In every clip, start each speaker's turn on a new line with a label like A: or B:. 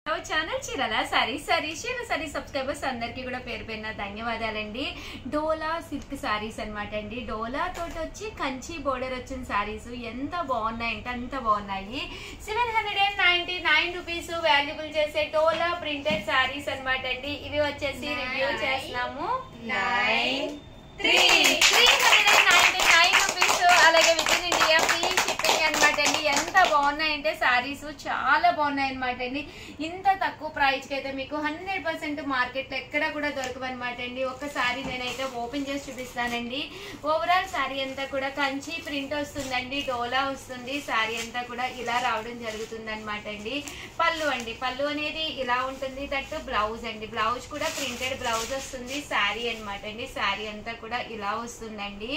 A: Channel చీరల sorry subscribers అందరికి కూడా పేరు పేరున ధన్యవాదాలండి. డోలా సిల్క్ సారీస్ అనమాట అండి. డోలా తోటి వచ్చి కంచి బోర్డర్ వచ్చిన సారీస్ ఎంత బాగున్నాయి అంటే అంత బాగున్నాయి. 799 రూపీస్ వాల్యుబుల్ చేసే డోలా ప్రింటెడ్ సారీస్ అనమాట అండి. ఇవి వచ్చేసి రివ్యూ చేస్తున్నాము 399 రూపీస్. అలాగే with in India free shipping అనమాట అండి. ఎంత బాగున్నాయంటే సారీస్ చాలా బాగున్నాయి అనమాట అండి. ఇంత తక్కువ ప్రైస్ కి అయితే మీకు 100% మార్కెట్ లో ఎక్కడ కూడా దొరకవన్నమాట అండి. ఒక్కసారి నేనైతే ఓపెన్ చేసి చూపిస్తానండి. ఓవరాల్ సారీ అంతా కూడా కంచి ప్రింట్ వస్తుందండి, డోలా వస్తుంది. సారీ అంతా కూడా ఇలా రావడం జరుగుతుంది అనమాట అండి. పళ్ళు అండి, పళ్ళు అనేది ఇలా ఉంటుంది. దట్టు బ్లౌజ్ అండి, బ్లౌజ్ కూడా ప్రింటెడ్ బ్లౌజ్ వస్తుంది. సారీ అనమాట అండి. సారీ అంతా కూడా ఇలా వస్తుందండి.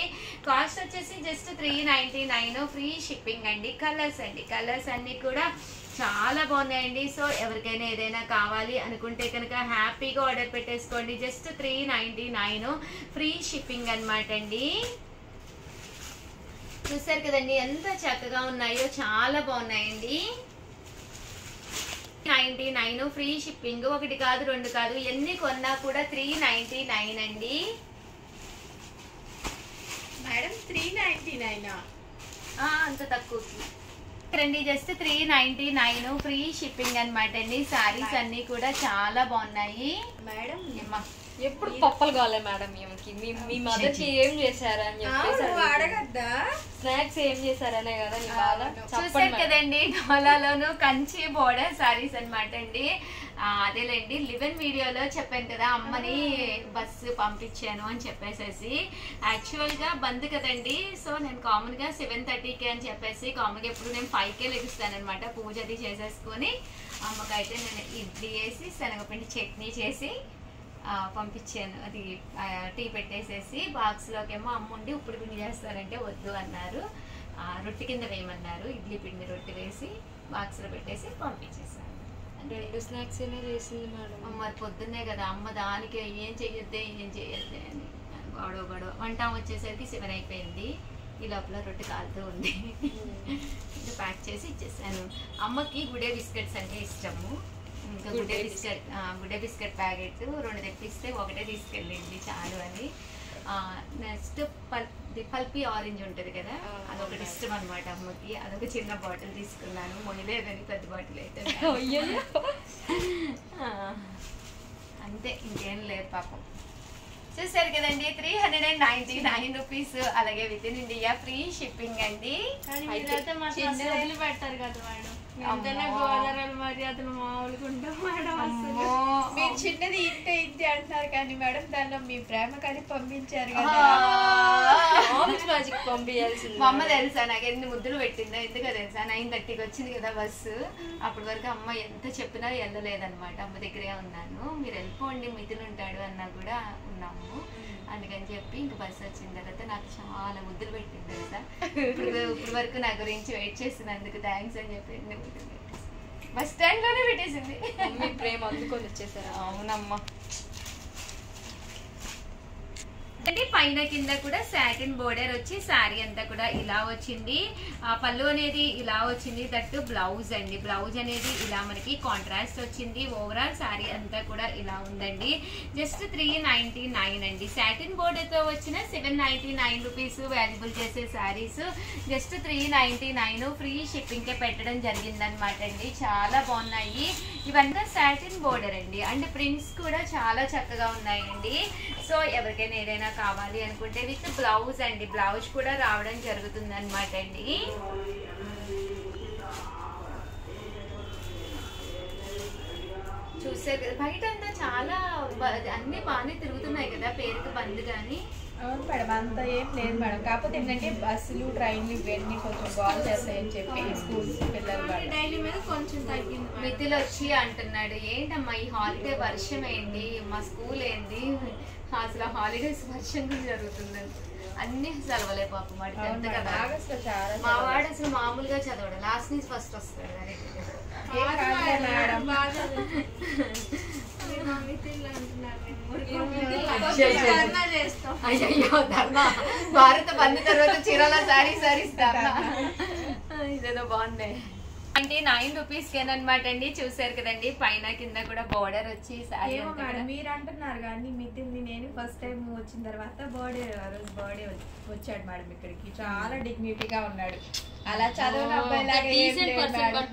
A: కాస్ట్ వచ్చేసి జస్ట్ 399 ఫ్రీ షిప్పింగ్ అండి. కలర్స్ అండి, కలర్స్ అన్ని కూడా చాలా బాగున్నాయండి. సో ఎవరికైనా ఏదైనా కావాలి అనుకుంటే కనుక హ్యాపీగా ఆర్డర్ పెట్టేసుకోండి. జస్ట్ 399 ఫ్రీ షిప్పింగ్ అనమాట అండి. చూసారు కదండి ఎంత చక్కగా ఉన్నాయో, చాలా బాగున్నాయండి. 99 ఫ్రీ షిప్పింగ్. ఒకటి కాదు రెండు కాదు, ఎన్ని కొన్నా కూడా 399 అండి.
B: మేడం 399
A: అంత తక్కువకి రండి. జస్ట్ 399 ఫ్రీ షిప్పింగ్ అనమాట అండి. సారీస్ అన్ని కూడా చాలా బాగున్నాయి.
B: మేడం
C: ఎప్పుడు పప్పలు కావాలి మేడం. మీ మదర్ కి ఏం చేశారు అని చెప్పేసి
B: అడగద్దా,
C: స్నాక్స్ ఏం చేశారనే కదా నీ బాధ.
A: చూసారు కదండి, డోలాలోను కంచి బోర్డర్ సారీస్ అనమాట అండి. అదేలేండి, లివెన్ వీడియోలో చెప్పాను కదా అమ్మని బస్సు పంపించాను అని చెప్పేసేసి. యాక్చువల్ గా బంద్ కదండి. సో నేను కామన్ గా 7:30కి అని చెప్పేసి కామన్ గా ఎప్పుడు నేను 5కే లెగుస్తాను అనమాట. పూజ అది చేసేసుకొని అమ్మకైతే నేను ఇడ్లీ వేసి శనగపిండి చట్నీ చేసి పంపించాను. అది టీ పెట్టేసేసి బాక్స్ లోకేమో అమ్మ ఉండి ఇప్పుడు పిండి చేస్తారంటే వద్దు అన్నారు. రొట్టె కింద వేయమన్నారు. ఇడ్లీ పిండి రొట్టె వేసి బాక్స్ లో పెట్టేసి పంపించేసాను.
C: 2 స్నాక్స్ ఏనే చేసింది మేడం.
A: మరి పొద్దున్నే కదా అమ్మ, దానికి ఏం చెయ్యొద్దే అని గొడవ. వంట వచ్చేసరికి 7 అయిపోయింది. ఈ లోపల రొట్టె కాలుతూ ఉంది. ఇంకా ప్యాక్ చేసి ఇచ్చేసాను. అమ్మకి గుడే బిస్కెట్స్ అంటే ఇష్టము. ఇంకా గుడే బిస్కెట్ ప్యాకెట్ 2 తెప్పిస్తే ఒకటే తీసుకెళ్ళింది చాలు అని. నెక్స్ట్ పల్పీ ఆరెంజ్ ఉంటుంది కదా, అదొకటి ఇష్టం అనమాట అమ్మకి. అదొక చిన్న బాటిల్ తీసుకున్నాను. మొయ్యలేదని పెద్ద బాటిల్ అయితే అంతే, ఇంకేం లేదు పాపం. చూసారు కదండి, 399 రూపీస్. అలాగే with in India free shipping అండి.
B: పెడతారు కదా మేడం, మర్యాదలు మామూలుగా ఉంటాం మేడం. మీరు చిన్నది ఇంటి అంటున్నారు కానీ మేడం దానిలో మీ ప్రేమ కానీ పంపించారు కదా.
C: మ్యాజిక్ పంపించాల్సింది.
A: మా అమ్మ తెలుసా నాకు ఎన్ని ముద్దులు పెట్టిందో, ఎందుకో తెలుసా? 9:30కి వచ్చింది కదా బస్సు. అప్పటి వరకు అమ్మ ఎంత చెప్పినా వెళ్ళలేదన్నమాట. అమ్మ దగ్గరే ఉన్నాను. మీరు వెళ్ళిపోండి, మిథులు ఉంటాడు అన్నా కూడా ఉన్నాము. అందుకని చెప్పి ఇంక బస్సు వచ్చిన తర్వాత నాకు చాలా ముద్దులు పెట్టింది తెలుసా. ఇప్పుడు వరకు నా గురించి వెయిట్ చేసినందుకు థ్యాంక్స్ అని చెప్పి బస్ స్టాండ్ లోనే పెట్టేసింది.
C: మీ ప్రేమ అందుకొని వచ్చేసారు.
A: అవునమ్మా. పైన కింద కూడా సాటిన్ బోర్డర్ వచ్చి శారీ అంతా కూడా ఇలా వచ్చింది. పళ్ళు అనేది ఇలా వచ్చింది. దట్టు బ్లౌజ్ అండి, బ్లౌజ్ అనేది ఇలా మనకి కాంట్రాస్ట్ వచ్చింది. ఓవరాల్ శారీ అంతా కూడా ఇలా ఉందండి. జస్ట్ 399 అండి. సాటిన్ బోర్డర్ తో వచ్చిన 799 రూపీస్ వాల్యుబుల్ చేసే శారీస్ జస్ట్ 399 ఫ్రీ షిప్పింగ్ కే పెట్టడం జరిగింది అనమాట అండి. చాలా బాగున్నాయి. ఇవంతా సాటిన్ బోర్డర్ అండి. అండ్ ప్రింట్స్ కూడా చాలా చక్కగా ఉన్నాయండి. సో ఎవరికైనా ఏదైనా కావాలి అనుకుంటే విత్ బ్లౌజ్ అండి, బ్లౌజ్ కూడా రావడం జరుగుతుంది అనమాట అండి. చూసారు బయట అంతా చాలా అన్ని బాగానే తిరుగుతున్నాయి కదా, పేరుకి బంద్ కానీ.
B: అవును మేడం, అంత ఏం లేదు మేడం. కాకపోతే ఏంటంటే బస్సులు ట్రైన్లు ఇవన్నీ కొంచెం బాగా చేస్తాయని చెప్పి స్కూల్స్ పిల్లలు డైలీ మీద కొంచెం తగ్గింది.
A: మిథులు వచ్చి అంటున్నాడు, ఏంటమ్మా ఈ హాలిడే వర్షం ఏంటి, మా స్కూల్ ఏంటి, అసలు హాలిడేస్ వర్షం కూడా జరుగుతుందని. అన్ని సెలవులే పాపం వాడికి. అంత కదా మా వాడు అసలు మామూలుగా చదవడు, లాస్ట్ నుంచి ఫస్ట్ వస్తాడు. అయ్యో ధర్మ, భారత బంద్ తర్వాత చీరాల సారీ ధర్మ. ఇదేదో బాగుంది. 99 రూపీస్ అనమాట అండి. చూసారు కదండి పైన కింద కూడా బోర్డర్ వచ్చి సారీ
B: ఏమో మేడం మీరు అంటున్నారు కానీ మితింది నేను ఫస్ట్ టైం వచ్చిన తర్వాత బర్త్డే వచ్చాడు మేడం ఇక్కడికి. చాలా డిగ్నిటీగా ఉన్నాడు. అలా చదువున అబ్బాయిలాగా ఏం లేదు మేడం.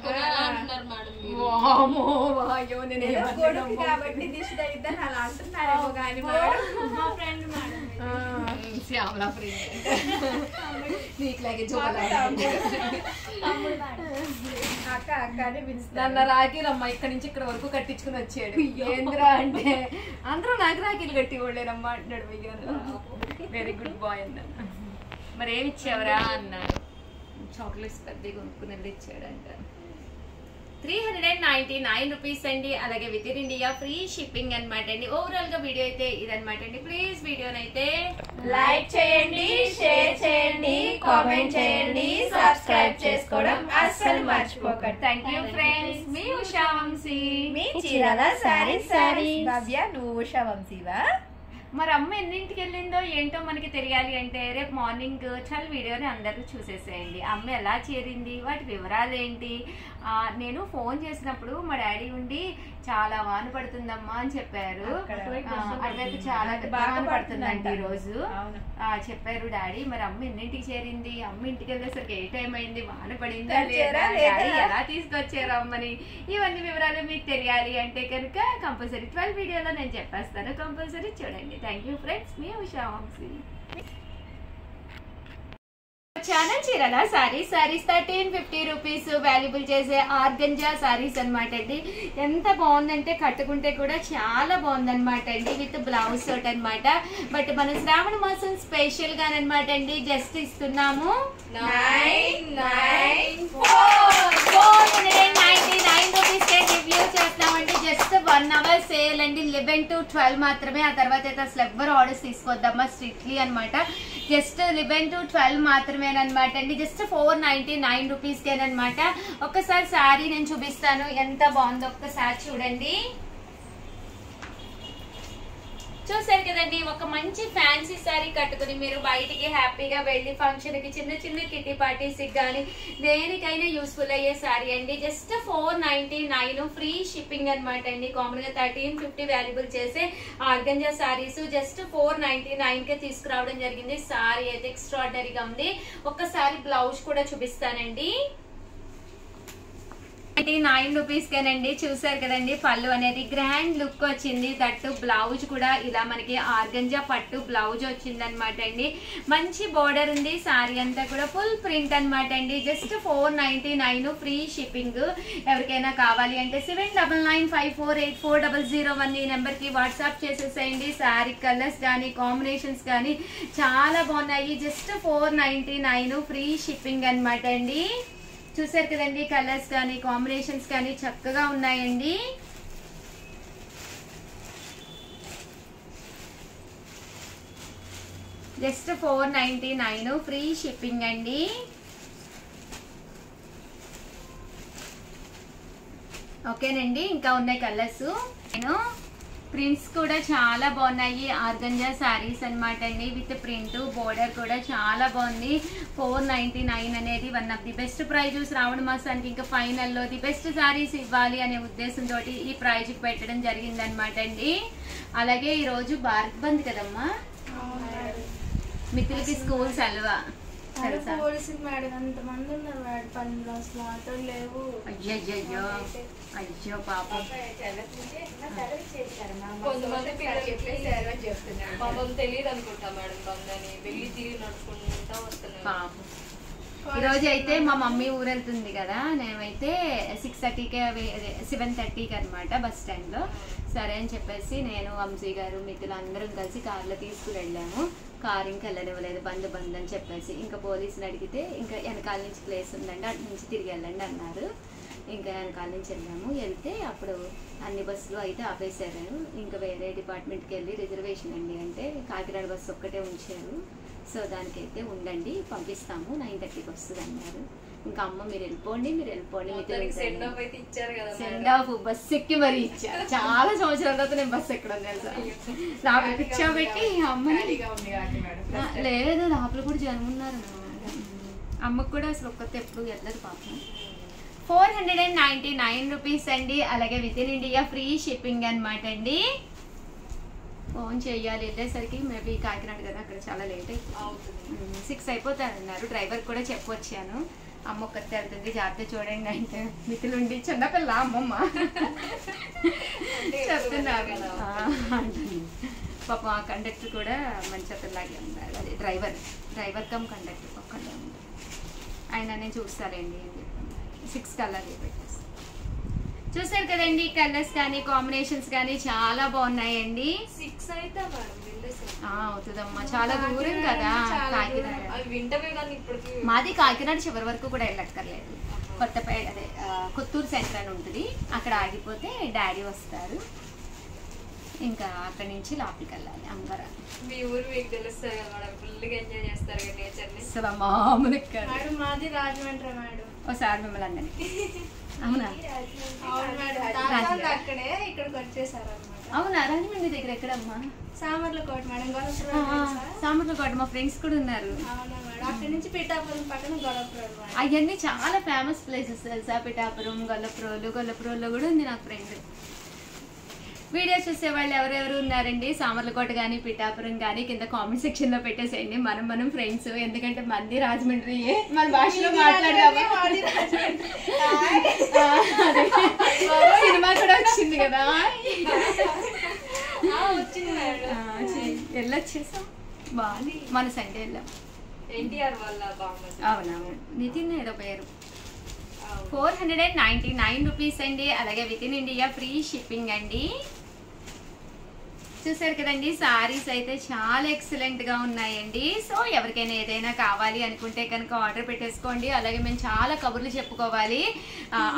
B: కొడుకు కాబట్టి దిష్టి తగ్గిద్దని అలా అంటున్నారేమో కానీ మేడం మా ఫ్రెండ్ మేడం
A: శ్యామలా ఫ్రెండ్ నీకులాగే
B: అక్క అక్క అని పిలుస్తాను.
A: నన్ను రాఖీలమ్మ ఇక్కడ నుంచి ఇక్కడ వరకు కట్టించుకుని వచ్చాడు. ఏంద్రా అంటే అందరూ నాకు రాఖీలు కట్టి వాళ్ళేనమ్మా అంటాడు. వెరీ గుడ్ బాయ్ అన్నాను. మరి ఏమి ఇచ్చావరా అన్నాడు. చాక్లెట్స్ పెద్దగా కొనుక్కుని వెళ్ళి ఇచ్చాడంట. 399 రూపీస్ అండి. అలాగే with in India free shipping అనమాట అండి. ఓవరాల్ గా వీడియో అయితే ఇదనమాట అండి. ప్లీజ్ వీడియోని అయితే
B: లైక్ చేయండి, షేర్ చేయండి, కామెంట్ చేయండి, సబ్స్క్రైబ్ చేసుకోవడం అస్సలు మర్చిపోకండి.
A: Thank you friends. మీ ఉషా వంశీ.
B: మీ చీరాల సారీ భవ్య. నువ్వు ఉషా వంశీవా?
A: మరి అమ్మ ఎన్నింటికి వెళ్ళిందో ఏంటో మనకి తెలియాలి అంటే రేపు మార్నింగ్ చాలా వీడియోని అందరూ చూసేసేయండి. అమ్మ ఎలా చేరింది, వాటి వివరాలు ఏంటి. నేను ఫోన్ చేసినప్పుడు మా డాడీ ఉండి చాలా వాన పడుతుందమ్మా అని చెప్పారు. అటువైపు చాలా వాన పడుతుందంట ఈ రోజు చెప్పారు డాడీ. మరి అమ్మ ఎన్నింటికి చేరింది, అమ్మ ఇంటికి వెళ్ళేసరికి ఏ టైం అయింది, వాన పడిందా లేదా, డాడీ ఎలా తీసుకొచ్చారు అమ్మని, ఇవన్నీ వివరాలు మీకు తెలియాలి అంటే కనుక కంపల్సరీ 12 వీడియోలో నేను చెప్పేస్తాను. కంపల్సరీ చూడండి. Thank you friends. మీ ఉషా వంశీ. ఛానల్ చీరల సారీస్ 1350 రూపీస్ వాల్యుబుల్ చేసే ఆర్గంజా సారీస్ అనమాట అండి. ఎంత బాగుందంటే కట్టుకుంటే కూడా చాలా బాగుందనమాట అండి. విత్ బ్లౌజ్ షర్ట్ అనమాట. బట్ మన శ్రావణ మాసం స్పెషల్ గా అనమాట అండి జస్ట్ ఇస్తున్నాము 499 రూపీస్ రివ్యూ చేస్తామండి. జస్ట్ 1 అవర్ సేల్ అండి. 11 to 12 మాత్రమే. ఆ తర్వాత అయితే అసలు ఎవ్వరు ఆర్డర్స్ తీసుకోవద్దమ్మా స్ట్రిక్ట్లీ అనమాట. జస్ట్ 11 to 12 మాత్రమే అనమాట అండి. జస్ట్ 499 రూపీస్ కేనమాట. ఒక్కసారి శారీ నేను చూపిస్తాను ఎంత బాగుందో ఒక్కసారి చూడండి. చూసారు కదండి ఒక మంచి ఫ్యాన్సీ శారీ కట్టుకుని మీరు బయటికి హ్యాపీగా వెళ్ళి ఫంక్షన్ కి చిన్న చిన్న కిట్టి పార్టీస్ కి కానీ దేనికైనా యూస్ఫుల్ అయ్యే శారీ అండి. జస్ట్ 499 ఫ్రీ షిప్పింగ్ అనమాట అండి. కామన్ గా 1350 వాల్యుబుల్ చేసే ఆర్గంజా శారీస్ జస్ట్ 499 కే తీసుకురావడం జరిగింది. శారీ అయితే ఎక్స్ట్రాడినరీగా ఉంది. ఒక్కసారి బ్లౌజ్ కూడా చూపిస్తానండి. 99 రూపీస్ కేనండి. చూసారు కదండి పళ్ళు అనేది గ్రాండ్ లుక్ వచ్చింది. దట్టు బ్లౌజ్ కూడా ఇలా మనకి ఆర్గంజా పట్టు బ్లౌజ్ వచ్చింది అనమాట అండి. మంచి బోర్డర్ ఉంది. శారీ అంతా కూడా ఫుల్ ప్రింట్ అనమాట అండి. Just 499 free shipping. ఎవరికైనా కావాలి అంటే 7995484001 ఈ నెంబర్ కి వాట్సాప్ చేసేసేయండి. శారీ కలర్స్ కానీ కాంబినేషన్స్ కానీ చాలా బాగున్నాయి. జస్ట్ 499 ఫ్రీ షిప్పింగ్ అనమాట అండి. చూసారు కదండి కలర్స్ కానీ కాంబినేషన్స్ కానీ చక్కగా ఉన్నాయండి. జస్ట్ 499 ఫ్రీ షిప్పింగ్ అండి. ఓకేనండి. ఇంకా ఉన్నాయి కలర్స్. నేను ప్రింట్స్ కూడా చాలా బాగున్నాయి. ఆర్గంజా శారీస్ అనమాట అండి. విత్ ప్రింట్ బోర్డర్ కూడా చాలా బాగుంది. 499 అనేది one of the best price. Shravana మాసానికి ఇంకా ఫైనల్లో ది బెస్ట్ శారీస్ ఇవ్వాలి అనే ఉద్దేశంతో ఈ ప్రైజ్ పెట్టడం జరిగింది అనమాట అండి. అలాగే ఈరోజు భారత్ బంద్ కదమ్మా, మిత్రులకి స్కూల్ సెలవా తెలుసా?
B: మేడం అంతమంది ఉన్నారు మేడం పనులు అసలు ఆటోలు లేవు.
A: అయ్యో అయ్యో పాపం.
C: కొంతమంది పాపం తెలియదు అనుకుంటా మేడం బందని వెళ్ళి తిరిగి నడుచుకుంటా వస్తున్నారు
A: పాపం. ఈరోజు అయితే మా మమ్మీ ఊరెళ్తుంది కదా, నేనైతే 6:30కి 7:30కి అనమాట బస్ స్టాండ్ లో. సరే అని చెప్పేసి నేను వంశీ గారు మిత్రులు అందరం కలిసి కార్లో తీసుకుని వెళ్ళాము. కార్ ఇంకా వెళ్ళనివ్వలేదు, బంద్ అని చెప్పేసి. ఇంకా పోలీసులు అడిగితే ఇంకా వెనకాల నుంచి ప్లేస్ ఉందండి అటు నుంచి తిరిగి వెళ్ళండి అన్నారు. ఇంకా వెనకాల నుంచి వెళ్ళాము. వెళ్తే అప్పుడు అన్ని బస్సులు అయితే ఆపేశారు. ఇంకా వేరే డిపార్ట్మెంట్కి వెళ్ళి రిజర్వేషన్ అండి అంటే కాకినాడ బస్సు ఒక్కటే ఉంచారు. సో దానికైతే ఉండండి పంపిస్తాము 9:30కి వస్తుంది అన్నారు. ఇంకా అమ్మ మీరు వెళ్ళిపోండి
C: సెండ్ ఆఫ్ అయితే ఇచ్చారు కదా.
A: సెండ్ ఆఫ్ బస్సు ఎక్కి మరీ ఇచ్చారు. చాలా సంవత్సరాల తర్వాత నేను బస్సు ఎక్కడం తెలుసా. నాకు కూర్చోబెట్టి అమ్మని లేదు లోపల కూడా జనం ఉన్నారు. అమ్మకు కూడా అసలు ఒక్కతే ఎప్పుడు వెళ్ళదు పాపం. 499 రూపీస్ అండి. అలాగే with in India free shipping అనమాట అండి. ఫోన్ చేయాలి వెళ్ళేసరికి మేబీ కాకినాడ కదా, అక్కడ చాలా లేట్ అవుతుంది. 6 అయిపోతారన్నారు. డ్రైవర్ కూడా చెప్పొచ్చాను, అమ్మ ఒక్కతే వెళ్తుంది జాగ్రత్త చూడండి అంటే మిత్రులుండి చిన్నపిల్ల అమ్మమ్మ చెప్తున్నారు. పాపం ఆ కండక్టర్ కూడా మంచి అతనిలాగే ఉన్నారు. అదే డ్రైవర్ కమ్ కండక్టర్ ఒక్కడే ఉంది. ఆయననే చూస్తారండి 6 కలర్ పెట్టేసి. చూసారు కదండి, కలర్స్ కానీ కాంబినేషన్స్ కానీ చాలా బాగున్నాయండి.
C: 6 అయితే
A: అవుతుందమ్మా, చాలా దూరం కదా కాకినాడ.
C: వింటమే కానీ ఇప్పటికి
A: మాది కాకినాడ చివరి వరకు కూడా వెళ్ళక్కర్లేదు. కొత్తపేట అదే కొత్తూరు సెంటర్ అని ఉంటుంది, అక్కడ ఆగిపోతే డాడీ వస్తారు, ఇంకా అక్కడి నుంచి లోపలికి వెళ్ళాలి. అంబర
C: మీ ఊరు మీకు తెలుస్తుంది కదా మేడం, ఫుల్గా ఎంజాయ్ చేస్తారు కదా నేచర్ ని.
A: అసలు మామూలు
B: మేడం మాది రాజమండ్రి మేడం.
A: ఒకసారి మిమ్మల్ని అందరినీ అవునా
B: అక్కడే ఇక్కడికి వచ్చేసారు అనమాట.
A: అవునా రాజమండ్రి దగ్గర ఎక్కడమ్మా?
B: సామర్లకోట మేడం,
A: సామర్లకోట మా ఫ్రెండ్స్ కూడా ఉన్నారు.
B: అవునా మేడం, అక్కడి నుంచి పిఠాపురం పక్కన గొల్లపురం.
A: అవన్నీ చాలా ఫేమస్ ప్లేసెస్ తెలుసా, పిఠాపురం గొల్లపురంలో కూడా ఉంది నాకు ఫ్రెండ్. వీడియో చూసే వాళ్ళు ఎవరెవరు ఉన్నారండి సామర్లకోట కానీ పిఠాపురం కానీ కింద కామెంట్ సెక్షన్ లో పెట్టేసేయండి. మనం ఫ్రెండ్స్, ఎందుకంటే మంది రాజమండ్రి మన భాషలో మాట్లాడదామా. సినిమా కూడా వచ్చింది కదా, వెళ్ళొచ్చేసాం. బాగుంది, మన సండే వెళ్ళాం.
C: ఎన్టీఆర్ వల్ల బాగుంది.
A: అవునవును, నితిన్ ఏదో పేరు. 499 రూపీస్ అండి. అలాగే with in India free shipping అండి. చూసారు కదండి, సారీస్ అయితే చాలా ఎక్సలెంట్ గా ఉన్నాయండి. సో ఎవరికైనా ఏదైనా కావాలి అనుకుంటే కనుక ఆర్డర్ పెట్టేసుకోండి. అలాగే మేము చాలా కబుర్లు చెప్పుకోవాలి,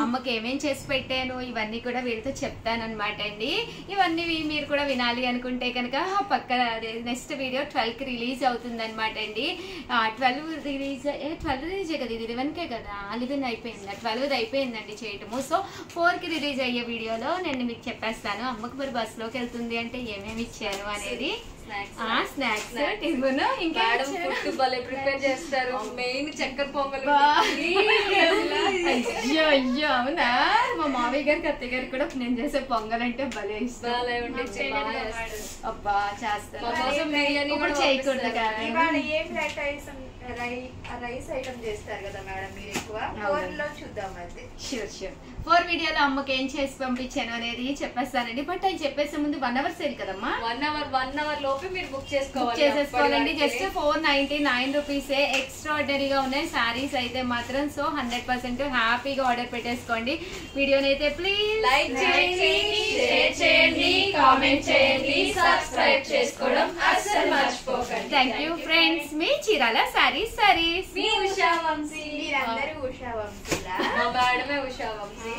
A: అమ్మకి ఏమేం చేసి పెట్టాను ఇవన్నీ కూడా వీళ్ళతో చెప్తాను అనమాట అండి. ఇవన్నీ మీరు కూడా వినాలి అనుకుంటే కనుక పక్కన నెక్స్ట్ వీడియో 12కి రిలీజ్ అవుతుంది అనమాట అండి. 12 రిలీజ్ కదా, ఇది 11కే కదా, 11 అయిపోయింది, 12 అయిపోయిందండి చేయటము. సో 4కి రిలీజ్ అయ్యే వీడియోలో నేను మీకు చెప్పేస్తాను అమ్మకి మరి బస్సులోకి వెళ్తుంది అంటే ఏమేమి ఇచ్చాను అనేది. స్నాక్స్ టిఫిన్ ఇంకా
C: ప్రిపేర్ చేస్తారు. మెయిన్ చక్కెర పొంగల్.
A: అయ్యో అవునా, మా మామయ్య గారికి అత్తయ్య గారికి కూడా నేను చేసే పొంగల్ అంటే భలే ఇష్టం. అబ్బా చేస్తాను, ఇప్పుడు చేయకూడదు కానీ
B: రైస్ ఐటమ్ చేస్తారు కదా మేడం మీరు ఎక్కువ. చూద్దాం అయితే.
A: షూర్ 4 వీడియోలో అమ్మకి ఏం చేసి పంపించాను అనేది చెప్పేస్తానండి. బట్ అది చెప్పేసే ముందు 1 అవర్ సేల్ కదమ్మా,
C: 1 అవర్ లోపు మీరు బుక్
A: చేసేసుకోవాలండి. జస్ట్ 499 రూపీసే. ఎక్స్ట్రాడినరీగా ఉన్నాయి సారీస్ అయితే మాత్రం. సో 100% హ్యాపీగా ఆర్డర్ పెట్టేసుకోండి. వీడియోని అయితే ప్లీజ్
C: లైక్ చేయండి, షేర్ చేయండి, కామెంట్ చేయండి, సబ్స్క్రైబ్ చేసుకోవడం అస్సలు మర్చిపోకండి.
A: Thank you friends. మీ చీరాల సారీస్
C: మీ ఉషా వంశీ.
B: మీరందరూ ఉషా వంశీలా?
C: మా మేడమే ఉషా వంశీ.